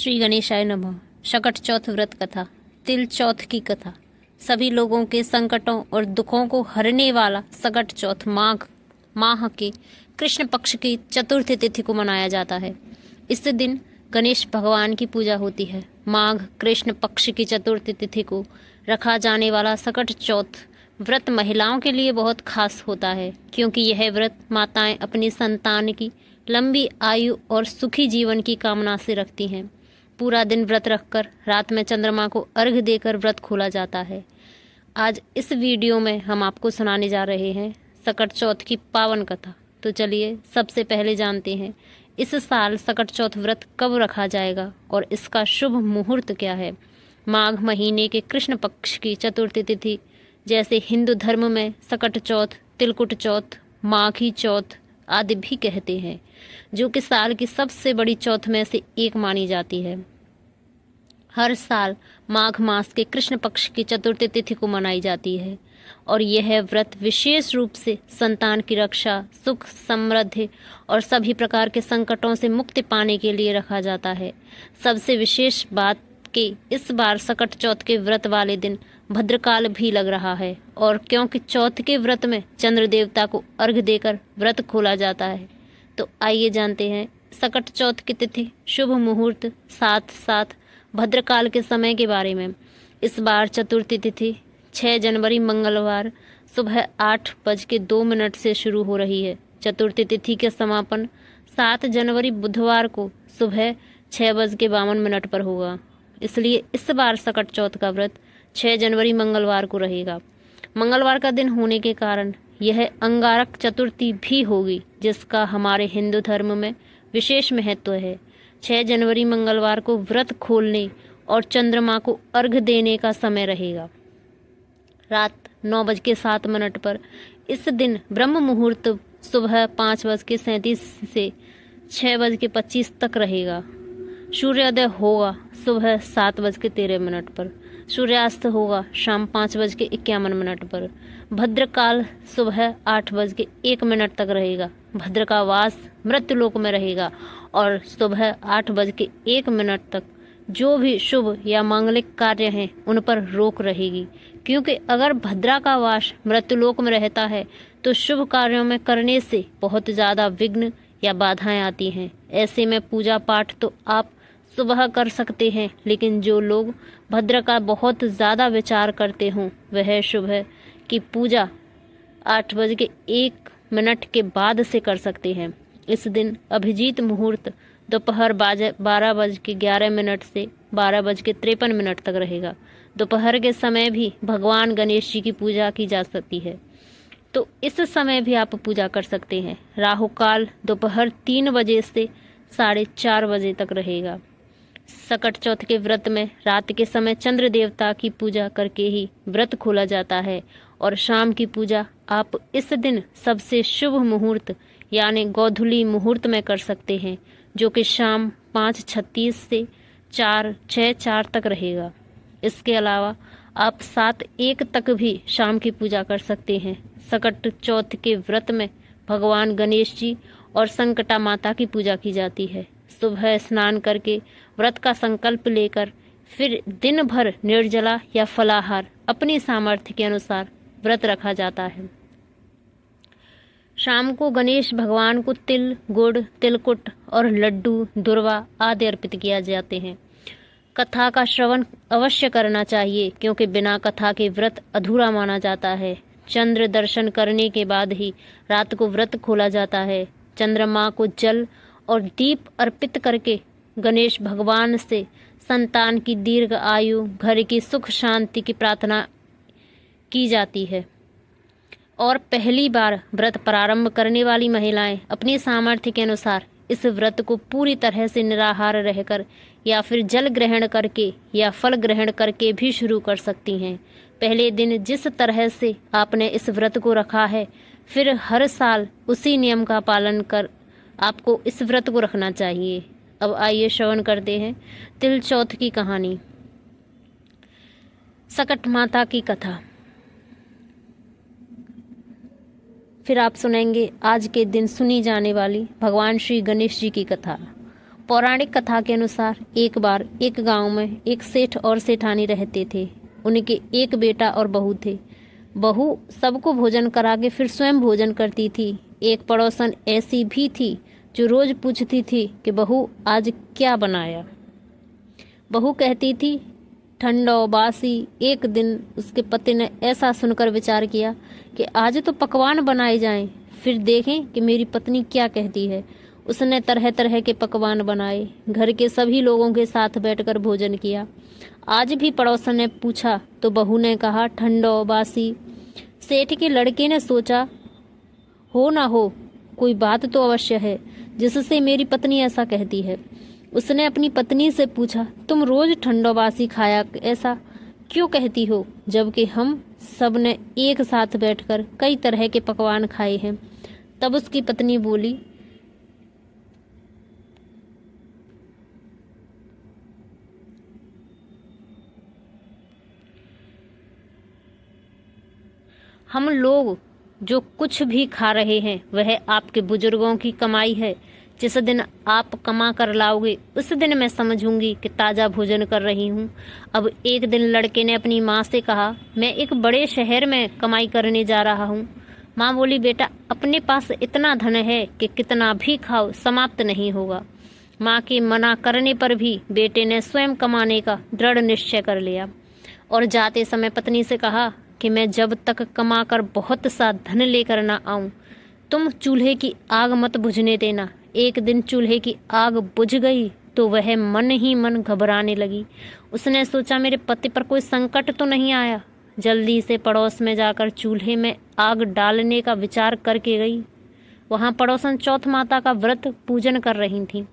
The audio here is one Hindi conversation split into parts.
श्री गणेशाय नमः। शकट चौथ व्रत कथा। तिल चौथ की कथा। सभी लोगों के संकटों और दुखों को हरने वाला सकट चौथ माघ माह के कृष्ण पक्ष की चतुर्थी तिथि को मनाया जाता है। इस दिन गणेश भगवान की पूजा होती है। माघ कृष्ण पक्ष की चतुर्थी तिथि को रखा जाने वाला सकट चौथ व्रत महिलाओं के लिए बहुत खास होता है, क्योंकि यह व्रत माताएं अपनी संतान की लंबी आयु और सुखी जीवन की कामना से रखती हैं। पूरा दिन व्रत रखकर रात में चंद्रमा को अर्घ्य देकर व्रत खोला जाता है। आज इस वीडियो में हम आपको सुनाने जा रहे हैं सकट चौथ की पावन कथा। तो चलिए सबसे पहले जानते हैं इस साल सकट चौथ व्रत कब रखा जाएगा और इसका शुभ मुहूर्त क्या है। माघ महीने के कृष्ण पक्ष की चतुर्थी तिथि, जैसे हिंदू धर्म में सकट चौथ, तिलकुट चौथ, माघी चौथ आदि भी कहते हैं, जो कि साल की सबसे बड़ी चौथ में से एक मानी जाती है। हर साल माघ मास के कृष्ण पक्ष की चतुर्थी तिथि को मनाई जाती है और यह व्रत विशेष रूप से संतान की रक्षा, सुख, समृद्धि और सभी प्रकार के संकटों से मुक्ति पाने के लिए रखा जाता है। सबसे विशेष बात कि इस बार सकट चौथ के व्रत वाले दिन भद्रकाल भी लग रहा है, और क्योंकि चौथ के व्रत में चंद्र देवता को अर्घ्य देकर व्रत खोला जाता है, तो आइए जानते हैं सकट चौथ की तिथि, शुभ मुहूर्त, साथ साथ भद्रकाल के समय के बारे में। इस बार चतुर्थी तिथि 6 जनवरी मंगलवार सुबह 8:02 से शुरू हो रही है। चतुर्थी तिथि के समापन 7 जनवरी बुधवार को सुबह 6:52 पर होगा। इसलिए इस बार सकट चौथ का व्रत 6 जनवरी मंगलवार को रहेगा। मंगलवार का दिन होने के कारण यह अंगारक चतुर्थी भी होगी, जिसका हमारे हिंदू धर्म में विशेष महत्व है। 6 जनवरी मंगलवार को व्रत खोलने और चंद्रमा को अर्घ्य देने का समय रहेगा रात 9:07 पर। इस दिन ब्रह्म मुहूर्त सुबह 5:37 से 6:25 तक रहेगा। सूर्योदय होगा सुबह 7:13 पर। सूर्यास्त होगा शाम 5:51 पर। भद्रकाल सुबह 8:01 तक रहेगा। भद्र का वास मृत्युलोक में रहेगा और सुबह 8:01 तक जो भी शुभ या मांगलिक कार्य हैं उन पर रोक रहेगी, क्योंकि अगर भद्रा का वास मृत्युलोक में रहता है तो शुभ कार्यों में करने से बहुत ज़्यादा विघ्न या बाधाएं आती हैं। ऐसे में पूजा पाठ तो आप सुबह कर सकते हैं, लेकिन जो लोग भद्र का बहुत ज़्यादा विचार करते हों वह शुभ है कि पूजा 8:01 के बाद से कर सकते हैं। इस दिन अभिजीत मुहूर्त दोपहर 12:11 से 12:53 तक रहेगा। दोपहर के समय भी भगवान गणेश जी की पूजा की जा सकती है, तो इस समय भी आप पूजा कर सकते हैं। राहु काल दोपहर 3 बजे से 4:30 बजे तक रहेगा। सकट चौथ के व्रत में रात के समय चंद्र देवता की पूजा करके ही व्रत खोला जाता है और शाम की पूजा आप इस दिन सबसे शुभ मुहूर्त यानी गोधूली मुहूर्त में कर सकते हैं, जो कि शाम 5:36 से 4:04 तक रहेगा। इसके अलावा आप 7:01 तक भी शाम की पूजा कर सकते हैं। सकट चौथ के व्रत में भगवान गणेश जी और संकटा माता की पूजा की जाती है। सुबह स्नान करके व्रत का संकल्प लेकर फिर दिन भर निर्जला या फलाहार अपनी सामर्थ्य के अनुसार व्रत रखा जाता है। शाम को गणेश भगवान को तिल, गुड़, तिलकुट और लड्डू, दुर्वा आदि अर्पित किया जाते हैं। कथा का श्रवण अवश्य करना चाहिए, क्योंकि बिना कथा के व्रत अधूरा माना जाता है। चंद्र दर्शन करने के बाद ही रात को व्रत खोला जाता है। चंद्रमा को जल और दीप अर्पित करके गणेश भगवान से संतान की दीर्घ आयु, घर की सुख शांति की प्रार्थना की जाती है। और पहली बार व्रत प्रारंभ करने वाली महिलाएं अपनी सामर्थ्य के अनुसार इस व्रत को पूरी तरह से निराहार रहकर या फिर जल ग्रहण करके या फल ग्रहण करके भी शुरू कर सकती हैं। पहले दिन जिस तरह से आपने इस व्रत को रखा है, फिर हर साल उसी नियम का पालन कर आपको इस व्रत को रखना चाहिए। अब आइए श्रवण करते हैं तिल चौथ की कहानी। सकट माता की कथा। फिर आप सुनेंगे आज के दिन सुनी जाने वाली भगवान श्री गणेश जी की कथा। पौराणिक कथा के अनुसार एक बार एक गांव में एक सेठ और सेठानी रहते थे। उनके एक बेटा और बहू थे। बहू सबको भोजन करा के फिर स्वयं भोजन करती थी। एक पड़ोसन ऐसी भी थी जो रोज पूछती थी कि बहू आज क्या बनाया। बहू कहती थी ठंडो बासी। एक दिन उसके पति ने ऐसा सुनकर विचार किया कि आज तो पकवान बनाए जाएं, फिर देखें कि मेरी पत्नी क्या कहती है। उसने तरह तरह के पकवान बनाए, घर के सभी लोगों के साथ बैठकर भोजन किया। आज भी पड़ोसन ने पूछा तो बहू ने कहा ठंडो बासी। सेठ के लड़के ने सोचा हो ना हो कोई बात तो अवश्य है जिससे मेरी पत्नी ऐसा कहती है। उसने अपनी पत्नी से पूछा तुम रोज ठंडो बासी खाया ऐसा क्यों कहती हो, जबकि हम सब ने एक साथ बैठकर कई तरह के पकवान खाए हैं। तब उसकी पत्नी बोली हम लोग जो कुछ भी खा रहे हैं वह आपके बुजुर्गों की कमाई है। जिस दिन आप कमा कर लाओगे उस दिन मैं समझूंगी कि ताज़ा भोजन कर रही हूँ। अब एक दिन लड़के ने अपनी माँ से कहा मैं एक बड़े शहर में कमाई करने जा रहा हूँ। माँ बोली बेटा अपने पास इतना धन है कि कितना भी खाओ समाप्त नहीं होगा। माँ के मना करने पर भी बेटे ने स्वयं कमाने का दृढ़ निश्चय कर लिया और जाते समय पत्नी से कहा कि मैं जब तक कमा कर बहुत सा धन लेकर ना आऊं तुम चूल्हे की आग मत बुझने देना। एक दिन चूल्हे की आग बुझ गई तो वह मन ही मन घबराने लगी। उसने सोचा मेरे पति पर कोई संकट तो नहीं आया। जल्दी से पड़ोस में जाकर चूल्हे में आग डालने का विचार करके गई। वहां पड़ोसन चौथ माता का व्रत पूजन कर रही थी।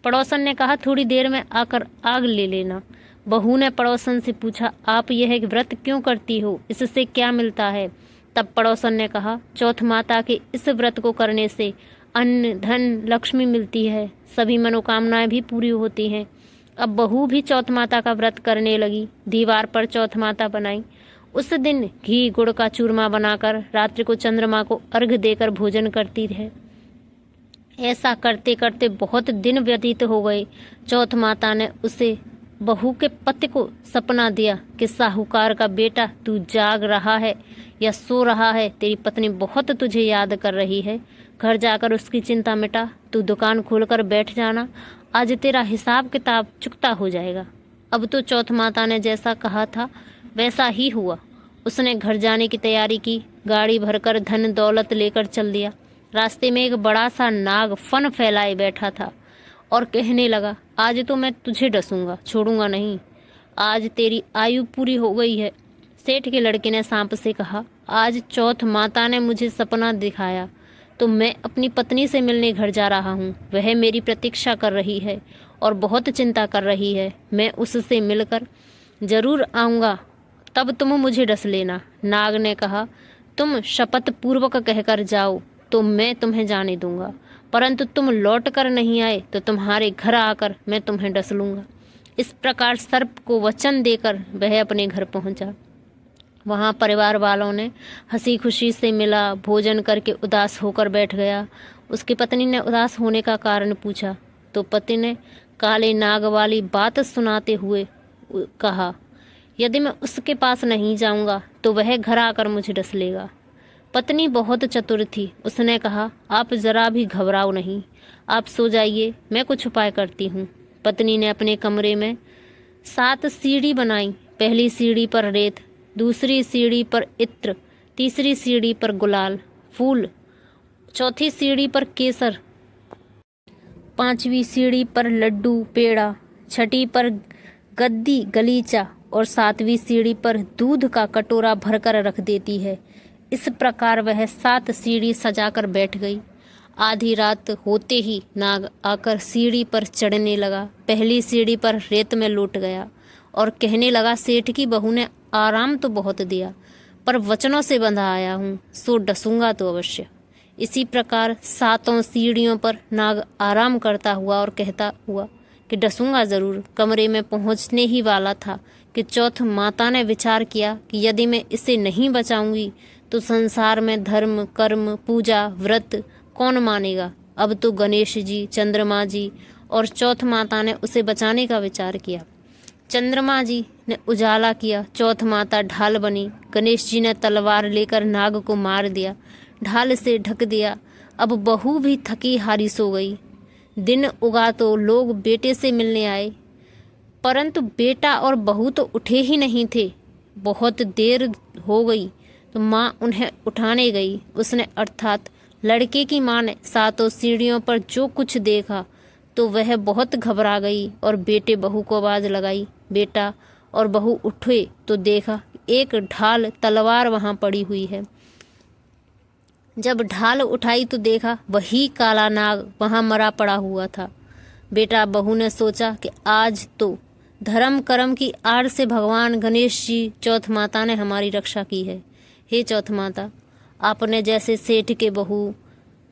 पड़ोसन ने कहा थोड़ी देर में आकर आग ले लेना। बहू ने पड़ोसन से पूछा आप यह व्रत क्यों करती हो, इससे क्या मिलता है। तब पड़ोसन ने कहा चौथ माता के इस व्रत को करने से अन्न धन लक्ष्मी मिलती है, सभी मनोकामनाएं भी पूरी होती हैं। अब बहू भी चौथ माता का व्रत करने लगी। दीवार पर चौथ माता बनाई। उस दिन घी गुड़ का चूरमा बनाकर रात्रि को चंद्रमा को अर्घ देकर भोजन करती है। ऐसा करते करते बहुत दिन व्यतीत हो गए। चौथ माता ने उसे बहू के पति को सपना दिया कि साहूकार का बेटा तू जाग रहा है या सो रहा है, तेरी पत्नी बहुत तुझे याद कर रही है। घर जाकर उसकी चिंता मिटा, तू दुकान खोलकर बैठ जाना, आज तेरा हिसाब किताब चुकता हो जाएगा। अब तो चौथ माता ने जैसा कहा था वैसा ही हुआ। उसने घर जाने की तैयारी की, गाड़ी भरकर धन दौलत लेकर चल दिया। रास्ते में एक बड़ा सा नाग फन फैलाए बैठा था और कहने लगा आज तो मैं तुझे डसूंगा, छोड़ूंगा नहीं, आज तेरी आयु पूरी हो गई है। सेठ के लड़के ने सांप से कहा आज चौथ माता ने मुझे सपना दिखाया तो मैं अपनी पत्नी से मिलने घर जा रहा हूँ। वह मेरी प्रतीक्षा कर रही है और बहुत चिंता कर रही है। मैं उससे मिलकर जरूर आऊँगा, तब तुम मुझे डस लेना। नाग ने कहा तुम शपथ पूर्वक कहकर जाओ तो मैं तुम्हें जाने दूंगा, परंतु तुम लौट कर नहीं आए तो तुम्हारे घर आकर मैं तुम्हें डस लूंगा। इस प्रकार सर्प को वचन देकर वह अपने घर पहुंचा। वहां परिवार वालों ने हंसी खुशी से मिला, भोजन करके उदास होकर बैठ गया। उसकी पत्नी ने उदास होने का कारण पूछा तो पति ने काले नाग वाली बात सुनाते हुए कहा यदि मैं उसके पास नहीं जाऊंगा तो वह घर आकर मुझे डस लेगा। पत्नी बहुत चतुर थी। उसने कहा आप जरा भी घबराओ नहीं, आप सो जाइए, मैं कुछ उपाय करती हूँ। पत्नी ने अपने कमरे में 7 सीढ़ी बनाई। पहली सीढ़ी पर रेत, दूसरी सीढ़ी पर इत्र, तीसरी सीढ़ी पर गुलाल फूल, चौथी सीढ़ी पर केसर, 5वीं सीढ़ी पर लड्डू पेड़ा, छठी पर गद्दी गलीचा और 7वीं सीढ़ी पर दूध का कटोरा भरकर रख देती है। इस प्रकार वह 7 सीढ़ी सजाकर बैठ गई। आधी रात होते ही नाग आकर सीढ़ी पर चढ़ने लगा। पहली सीढ़ी पर रेत में लौट गया और कहने लगा सेठ की बहू ने आराम तो बहुत दिया पर वचनों से बंधा आया हूँ, सो डसूंगा तो अवश्य। इसी प्रकार 7 सीढ़ियों पर नाग आराम करता हुआ और कहता हुआ कि डसूंगा जरूर। कमरे में पहुंचने ही वाला था कि चौथ माता ने विचार किया कि यदि मैं इसे नहीं बचाऊंगी तो संसार में धर्म कर्म पूजा व्रत कौन मानेगा। अब तो गणेश जी, चंद्रमा जी और चौथ माता ने उसे बचाने का विचार किया। चंद्रमा जी ने उजाला किया, चौथ माता ढाल बनी। गणेश जी ने तलवार लेकर नाग को मार दिया, ढाल से ढक दिया। अब बहू भी थकी हारी सो गई। दिन उगा तो लोग बेटे से मिलने आए, परंतु बेटा और बहू तो उठे ही नहीं थे। बहुत देर हो गई तो माँ उन्हें उठाने गई। उसने अर्थात लड़के की माँ ने सातों सीढ़ियों पर जो कुछ देखा तो वह बहुत घबरा गई और बेटे बहू को आवाज लगाई। बेटा और बहू उठे तो देखा एक ढाल तलवार वहां पड़ी हुई है। जब ढाल उठाई तो देखा वही काला नाग वहां मरा पड़ा हुआ था। बेटा बहू ने सोचा कि आज तो धर्म कर्म की आड़ से भगवान गणेश जी चौथ माता ने हमारी रक्षा की है। हे चौथ माता, आपने जैसे सेठ के बहू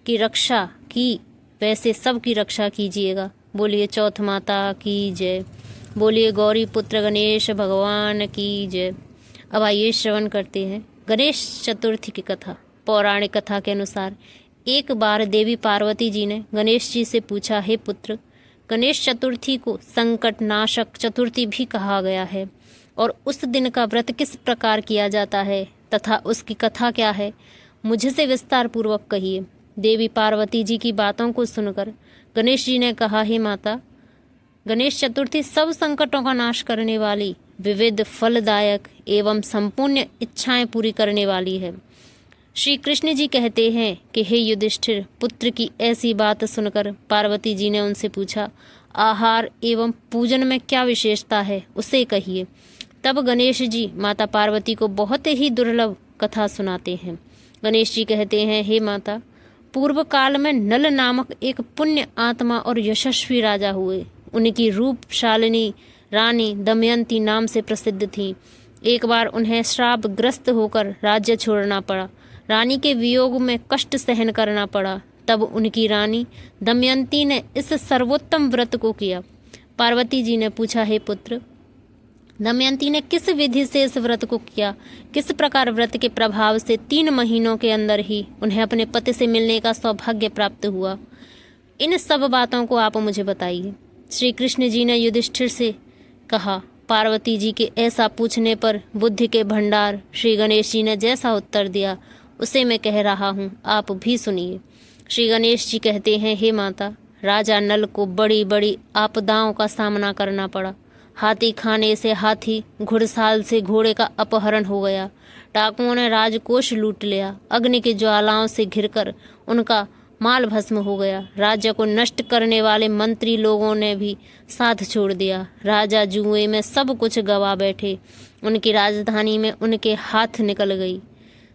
की रक्षा की वैसे सब की रक्षा कीजिएगा। बोलिए चौथ माता की जय। बोलिए गौरी पुत्र गणेश भगवान की जय। अब आइए श्रवण करते हैं गणेश चतुर्थी की कथा। पौराणिक कथा के अनुसार एक बार देवी पार्वती जी ने गणेश जी से पूछा, हे पुत्र, गणेश चतुर्थी को संकट नाशक चतुर्थी भी कहा गया है और उस दिन का व्रत किस प्रकार किया जाता है तथा उसकी कथा क्या है, मुझसे विस्तार पूर्वक कहिए। देवी पार्वती जी की बातों को सुनकर गणेश जी ने कहा, हे माता, गणेश चतुर्थी सब संकटों का नाश करने वाली, विविध फलदायक एवं संपूर्ण इच्छाएं पूरी करने वाली है। श्री कृष्ण जी कहते हैं कि हे युधिष्ठिर, पुत्र की ऐसी बात सुनकर पार्वती जी ने उनसे पूछा, आहार एवं पूजन में क्या विशेषता है, उसे कहिए। तब गणेश जी माता पार्वती को बहुत ही दुर्लभ कथा सुनाते हैं। गणेश जी कहते हैं, हे माता, पूर्व काल में नल नामक एक पुण्य आत्मा और यशस्वी राजा हुए। उनकी रूपशालिनी रानी दमयंती नाम से प्रसिद्ध थी। एक बार उन्हें श्रापग्रस्त होकर राज्य छोड़ना पड़ा। रानी के वियोग में कष्ट सहन करना पड़ा। तब उनकी रानी दमयंती ने इस सर्वोत्तम व्रत को किया। पार्वती जी ने पूछा, हे पुत्र, दमयंती ने किस विधि से इस व्रत को किया? किस प्रकार व्रत के प्रभाव से 3 महीनों के अंदर ही उन्हें अपने पति से मिलने का सौभाग्य प्राप्त हुआ? इन सब बातों को आप मुझे बताइए। श्री कृष्ण जी ने युधिष्ठिर से कहा। पार्वती जी के ऐसा पूछने पर बुद्धि के भंडार श्री गणेश जी ने जैसा उत्तर दिया उसे मैं कह रहा हूँ, आप भी सुनिए। श्री गणेश जी कहते हैं, हे माता, राजा नल को बड़ी बड़ी आपदाओं का सामना करना पड़ा। हाथी खाने से हाथी, घुड़साल से घोड़े का अपहरण हो गया। डाकुओं ने राजकोष लूट लिया। अग्नि की ज्वालाओं से घिरकर उनका माल भस्म हो गया। राज्य को नष्ट करने वाले मंत्री लोगों ने भी साथ छोड़ दिया। राजा जुए में सब कुछ गवा बैठे। उनकी राजधानी में उनके हाथ निकल गई।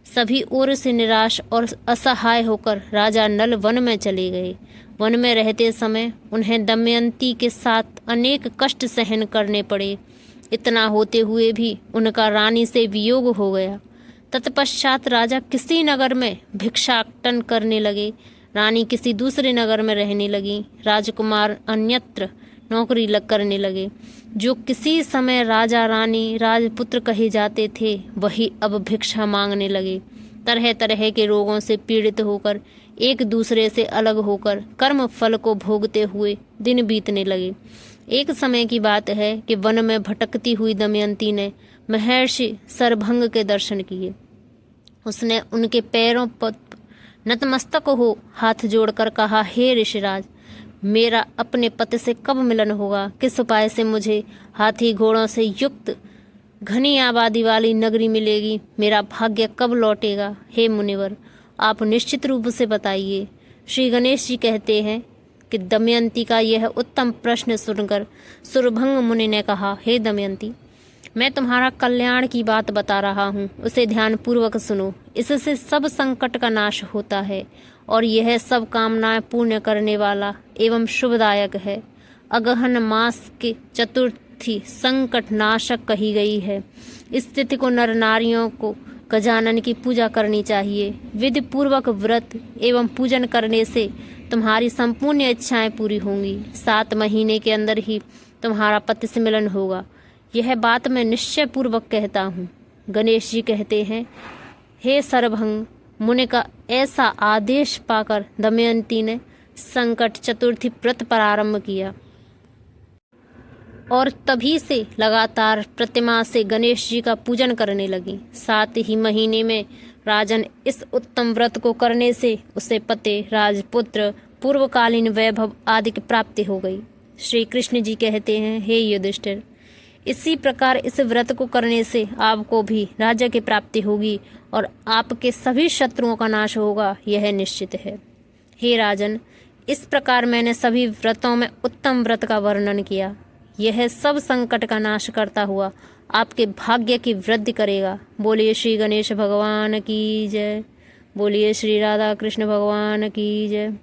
सभी ओर से निराश और असहाय होकर राजा नल वन में चले गए। वन में रहते समय उन्हें दमयंती के साथ अनेक कष्ट सहन करने पड़े। इतना होते हुए भी उनका रानी से वियोग हो गया। तत्पश्चात राजा किसी नगर में भिक्षाटन करने लगे। रानी किसी दूसरे नगर में रहने लगी। राजकुमार अन्यत्र नौकरी करने लगे। जो किसी समय राजा रानी राजपुत्र कहे जाते थे वही अब भिक्षा मांगने लगे। तरह तरह के रोगों से पीड़ित होकर एक दूसरे से अलग होकर कर्म फल को भोगते हुए दिन बीतने लगे। एक समय की बात है कि वन में भटकती हुई दमयंती ने महर्षि सरभंग के दर्शन किए। उसने उनके पैरों पर नतमस्तक हो हाथ जोड़कर कहा, हे ऋषिराज, मेरा अपने पति से कब मिलन होगा? किस उपाय से मुझे हाथी घोड़ों से युक्त घनी आबादी वाली नगरी मिलेगी? मेरा भाग्य कब लौटेगा? हे मुनिवर, आप निश्चित रूप से बताइए। श्री गणेश जी कहते हैं कि दमयंती का यह उत्तम प्रश्न सुनकर सुरभंग मुनि ने कहा, हे दमयंती, मैं तुम्हारा कल्याण की बात बता रहा हूँ, उसे ध्यान पूर्वक सुनो। इससे सब संकट का नाश होता है और यह सब कामनाएं पूर्ण करने वाला एवं शुभदायक है। अगहन मास के चतुर्थी संकट नाशक कही गई है। इस तिथि को नर नारियों को गजानन की पूजा करनी चाहिए। विधि पूर्वक व्रत एवं पूजन करने से तुम्हारी संपूर्ण इच्छाएं पूरी होंगी। 7 महीने के अंदर ही तुम्हारा पति से मिलन होगा। यह बात मैं निश्चय पूर्वक कहता हूँ। गणेश जी कहते हैं, हे सरभंग, मुनि का ऐसा आदेश पाकर दमयंती ने संकट चतुर्थी व्रत प्रारंभ किया और तभी से लगातार प्रतिमा से गणेश जी का पूजन करने लगी। 7 ही महीने में राजन इस उत्तम व्रत को करने से उसे पति, राजपुत्र, पूर्वकालीन वैभव आदि की प्राप्ति हो गई। श्री कृष्ण जी कहते हैं, हे युधिष्ठिर, इसी प्रकार इस व्रत को करने से आपको भी राज्य की प्राप्ति होगी और आपके सभी शत्रुओं का नाश होगा, यह निश्चित है। हे राजन, इस प्रकार मैंने सभी व्रतों में उत्तम व्रत का वर्णन किया। यह सब संकट का नाश करता हुआ आपके भाग्य की वृद्धि करेगा। बोलिए श्री गणेश भगवान की जय। बोलिए श्री राधा कृष्ण भगवान की जय।